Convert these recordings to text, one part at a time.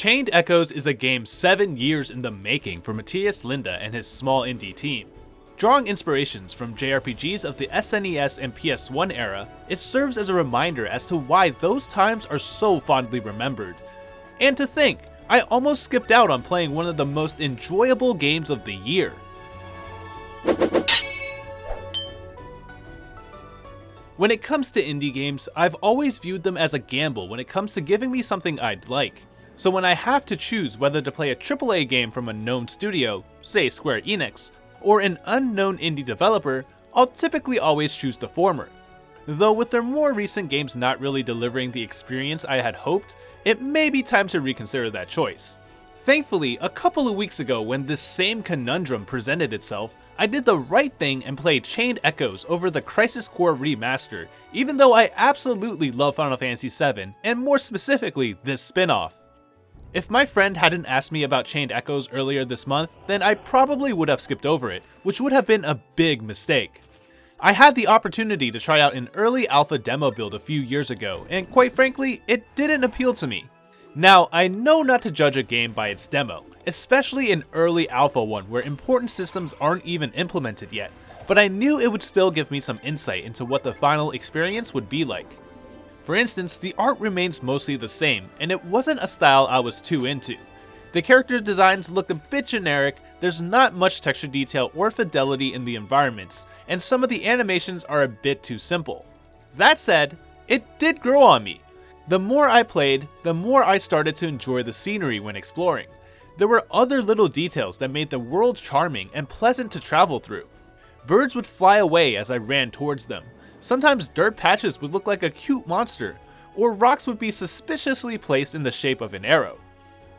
Chained Echoes is a game 7 years in the making for Matthias Linde and his small indie team. Drawing inspirations from JRPGs of the SNES and PS1 era, it serves as a reminder as to why those times are so fondly remembered. And to think, I almost skipped out on playing one of the most enjoyable games of the year. When it comes to indie games, I've always viewed them as a gamble when it comes to giving me something I'd like. So when I have to choose whether to play a AAA game from a known studio, say Square Enix, or an unknown indie developer, I'll typically always choose the former. Though with their more recent games not really delivering the experience I had hoped, it may be time to reconsider that choice. Thankfully, a couple of weeks ago when this same conundrum presented itself, I did the right thing and played Chained Echoes over the Crisis Core remaster, even though I absolutely love Final Fantasy VII, and more specifically, this spin-off. If my friend hadn't asked me about Chained Echoes earlier this month, then I probably would have skipped over it, which would have been a big mistake. I had the opportunity to try out an early alpha demo build a few years ago, and quite frankly, it didn't appeal to me. Now, I know not to judge a game by its demo, especially an early alpha one where important systems aren't even implemented yet, but I knew it would still give me some insight into what the final experience would be like. For instance, the art remains mostly the same, and it wasn't a style I was too into. The character designs look a bit generic, there's not much texture detail or fidelity in the environments, and some of the animations are a bit too simple. That said, it did grow on me. The more I played, the more I started to enjoy the scenery when exploring. There were other little details that made the world charming and pleasant to travel through. Birds would fly away as I ran towards them. Sometimes dirt patches would look like a cute monster, or rocks would be suspiciously placed in the shape of an arrow.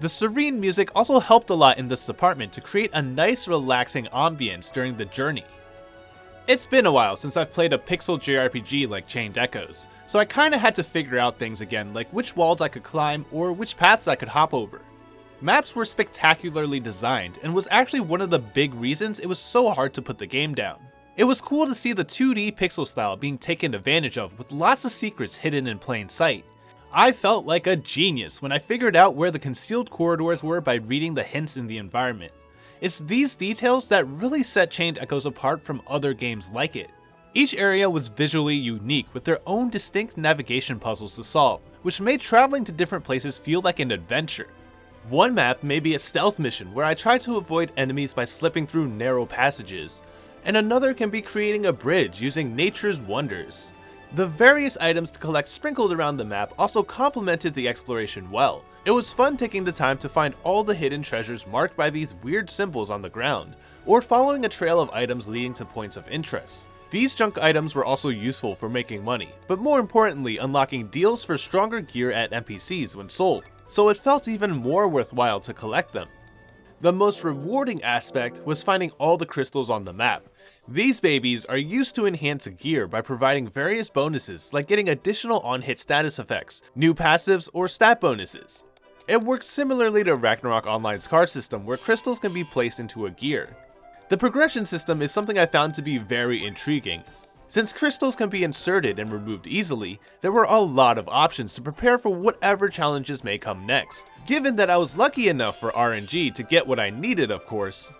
The serene music also helped a lot in this department to create a nice relaxing ambience during the journey. It's been a while since I've played a pixel JRPG like Chained Echoes, so I kinda had to figure out things again, like which walls I could climb or which paths I could hop over. Maps were spectacularly designed and was actually one of the big reasons it was so hard to put the game down. It was cool to see the 2D pixel style being taken advantage of with lots of secrets hidden in plain sight. I felt like a genius when I figured out where the concealed corridors were by reading the hints in the environment. It's these details that really set Chained Echoes apart from other games like it. Each area was visually unique with their own distinct navigation puzzles to solve, which made traveling to different places feel like an adventure. One map may be a stealth mission where I try to avoid enemies by slipping through narrow passages, and another can be creating a bridge using nature's wonders. The various items to collect sprinkled around the map also complemented the exploration well. It was fun taking the time to find all the hidden treasures marked by these weird symbols on the ground, or following a trail of items leading to points of interest. These junk items were also useful for making money, but more importantly unlocking deals for stronger gear at NPCs when sold, so it felt even more worthwhile to collect them. The most rewarding aspect was finding all the crystals on the map. These babies are used to enhance gear by providing various bonuses like getting additional on-hit status effects, new passives, or stat bonuses. It works similarly to Ragnarok Online's card system where crystals can be placed into a gear. The progression system is something I found to be very intriguing. Since crystals can be inserted and removed easily, there were a lot of options to prepare for whatever challenges may come next, given that I was lucky enough for RNG to get what I needed, of course.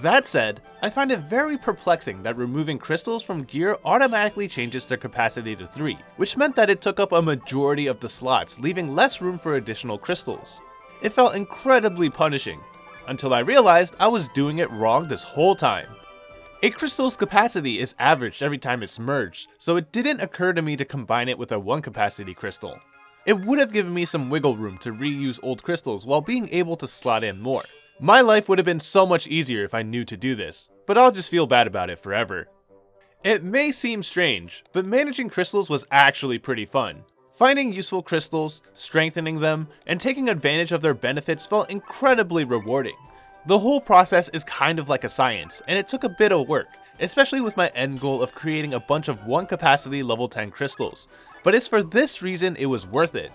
That said, I find it very perplexing that removing crystals from gear automatically changes their capacity to 3, which meant that it took up a majority of the slots, leaving less room for additional crystals. It felt incredibly punishing, until I realized I was doing it wrong this whole time. A crystal's capacity is averaged every time it's merged, so it didn't occur to me to combine it with a 1 capacity crystal. It would have given me some wiggle room to reuse old crystals while being able to slot in more. My life would have been so much easier if I knew to do this, but I'll just feel bad about it forever. It may seem strange, but managing crystals was actually pretty fun. Finding useful crystals, strengthening them, and taking advantage of their benefits felt incredibly rewarding. The whole process is kind of like a science, and it took a bit of work, especially with my end goal of creating a bunch of 1 capacity level 10 crystals, but it's for this reason it was worth it.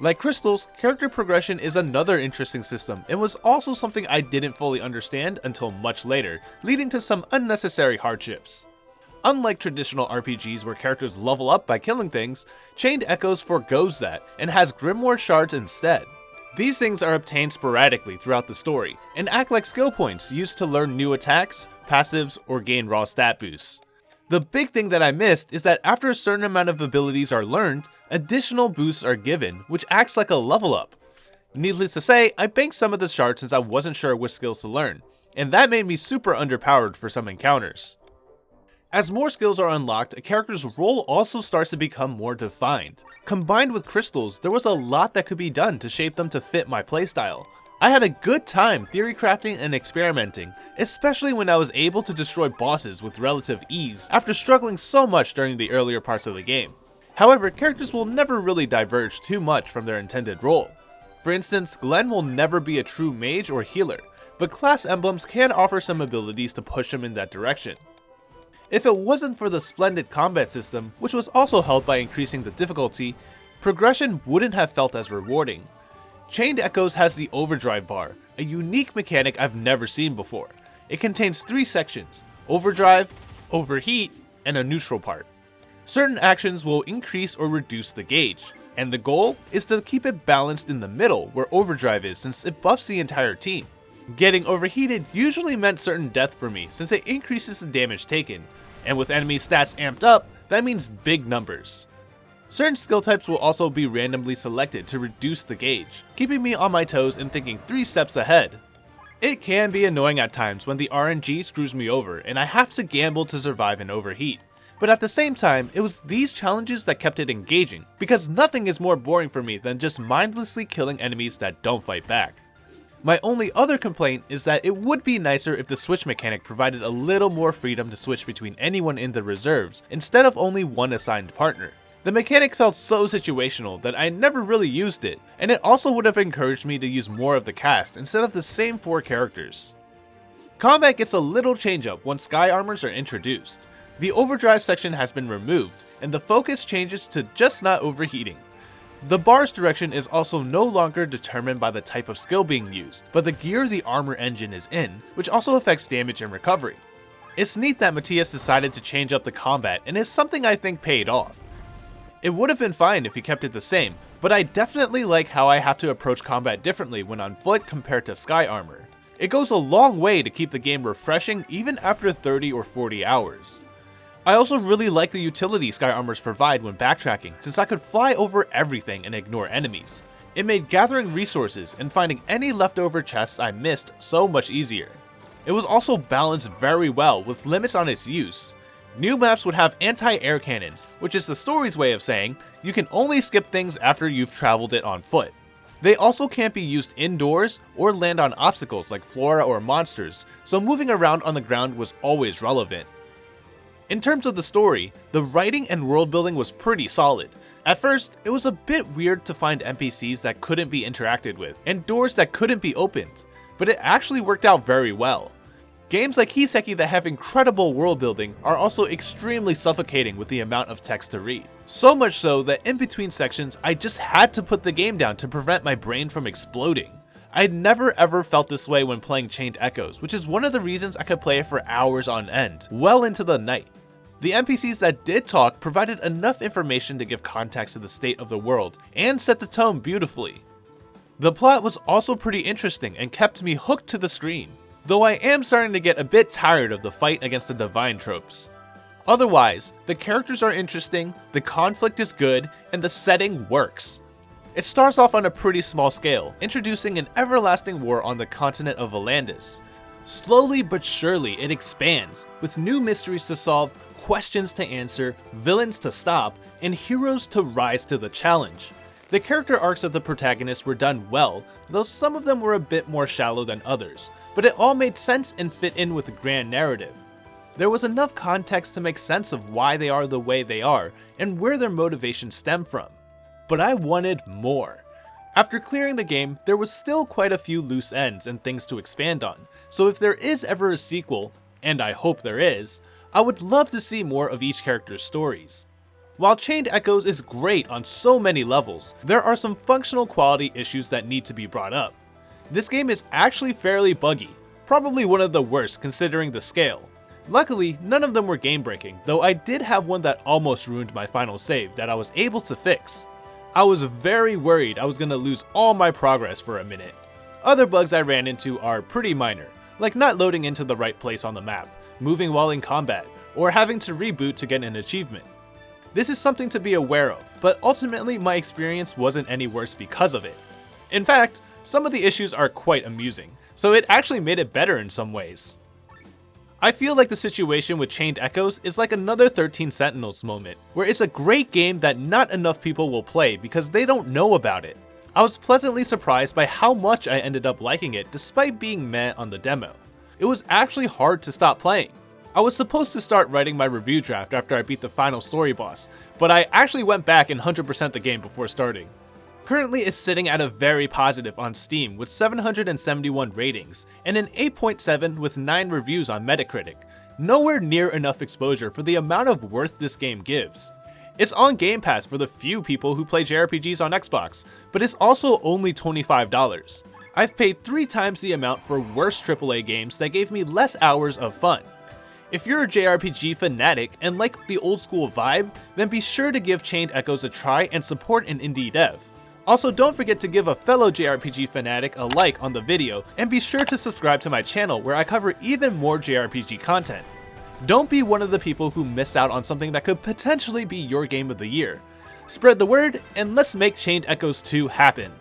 Like crystals, character progression is another interesting system and was also something I didn't fully understand until much later, leading to some unnecessary hardships. Unlike traditional RPGs where characters level up by killing things, Chained Echoes forgoes that and has Grimoire shards instead. These things are obtained sporadically throughout the story, and act like skill points used to learn new attacks, passives, or gain raw stat boosts. The big thing that I missed is that after a certain amount of abilities are learned, additional boosts are given, which acts like a level up. Needless to say, I banked some of the shards since I wasn't sure which skills to learn, and that made me super underpowered for some encounters. As more skills are unlocked, a character's role also starts to become more defined. Combined with crystals, there was a lot that could be done to shape them to fit my playstyle. I had a good time theory crafting and experimenting, especially when I was able to destroy bosses with relative ease after struggling so much during the earlier parts of the game. However, characters will never really diverge too much from their intended role. For instance, Glenn will never be a true mage or healer, but class emblems can offer some abilities to push him in that direction. If it wasn't for the splendid combat system, which was also helped by increasing the difficulty, progression wouldn't have felt as rewarding. Chained Echoes has the Overdrive bar, a unique mechanic I've never seen before. It contains 3 sections: Overdrive, Overheat, and a neutral part. Certain actions will increase or reduce the gauge, and the goal is to keep it balanced in the middle where Overdrive is since it buffs the entire team. Getting overheated usually meant certain death for me since it increases the damage taken, and with enemy stats amped up, that means big numbers. Certain skill types will also be randomly selected to reduce the gauge, keeping me on my toes and thinking 3 steps ahead. It can be annoying at times when the RNG screws me over and I have to gamble to survive an overheat. But at the same time, it was these challenges that kept it engaging, because nothing is more boring for me than just mindlessly killing enemies that don't fight back. My only other complaint is that it would be nicer if the switch mechanic provided a little more freedom to switch between anyone in the reserves instead of only one assigned partner. The mechanic felt so situational that I never really used it, and it also would have encouraged me to use more of the cast instead of the same 4 characters. Combat gets a little change up once sky armors are introduced. The overdrive section has been removed, and the focus changes to just not overheating. The bar's direction is also no longer determined by the type of skill being used, but the gear the armor engine is in, which also affects damage and recovery. It's neat that Matthias decided to change up the combat, and it's something I think paid off. It would have been fine if he kept it the same, but I definitely like how I have to approach combat differently when on foot compared to sky armor. It goes a long way to keep the game refreshing even after 30 or 40 hours. I also really like the utility sky armors provide when backtracking, since I could fly over everything and ignore enemies. It made gathering resources and finding any leftover chests I missed so much easier. It was also balanced very well with limits on its use. New maps would have anti-air cannons, which is the story's way of saying you can only skip things after you've traveled it on foot. They also can't be used indoors or land on obstacles like flora or monsters, so moving around on the ground was always relevant. In terms of the story, the writing and world building was pretty solid. At first, it was a bit weird to find NPCs that couldn't be interacted with, and doors that couldn't be opened, but it actually worked out very well. Games like Hiseki that have incredible world building are also extremely suffocating with the amount of text to read. So much so that in between sections, I just had to put the game down to prevent my brain from exploding. I'd never ever felt this way when playing Chained Echoes, which is one of the reasons I could play it for hours on end, well into the night. The NPCs that did talk provided enough information to give context to the state of the world, and set the tone beautifully. The plot was also pretty interesting and kept me hooked to the screen, though I am starting to get a bit tired of the fight against the divine tropes. Otherwise, the characters are interesting, the conflict is good, and the setting works. It starts off on a pretty small scale, introducing an everlasting war on the continent of Volandis. Slowly but surely it expands, with new mysteries to solve, questions to answer, villains to stop, and heroes to rise to the challenge. The character arcs of the protagonists were done well, though some of them were a bit more shallow than others, but it all made sense and fit in with the grand narrative. There was enough context to make sense of why they are the way they are, and where their motivations stem from. But I wanted more. After clearing the game, there was still quite a few loose ends and things to expand on, so if there is ever a sequel, and I hope there is, I would love to see more of each character's stories. While Chained Echoes is great on so many levels, there are some functional quality issues that need to be brought up. This game is actually fairly buggy, probably one of the worst considering the scale. Luckily, none of them were game breaking, though I did have one that almost ruined my final save that I was able to fix. I was very worried I was gonna lose all my progress for a minute. Other bugs I ran into are pretty minor, like not loading into the right place on the map, moving while in combat, or having to reboot to get an achievement. This is something to be aware of, but ultimately my experience wasn't any worse because of it. In fact, some of the issues are quite amusing, so it actually made it better in some ways. I feel like the situation with Chained Echoes is like another 13 Sentinels moment, where it's a great game that not enough people will play because they don't know about it. I was pleasantly surprised by how much I ended up liking it despite being meh on the demo. It was actually hard to stop playing. I was supposed to start writing my review draft after I beat the final story boss, but I actually went back and 100% the game before starting. Currently it's sitting at a very positive on Steam with 771 ratings and an 8.7 with 9 reviews on Metacritic. Nowhere near enough exposure for the amount of worth this game gives. It's on Game Pass for the few people who play JRPGs on Xbox, but it's also only $25. I've paid 3 times the amount for worse AAA games that gave me less hours of fun. If you're a JRPG fanatic and like the old school vibe, then be sure to give Chained Echoes a try and support an indie dev. Also, don't forget to give a fellow JRPG fanatic a like on the video, and be sure to subscribe to my channel where I cover even more JRPG content. Don't be one of the people who miss out on something that could potentially be your game of the year. Spread the word, and let's make Chained Echoes 2 happen.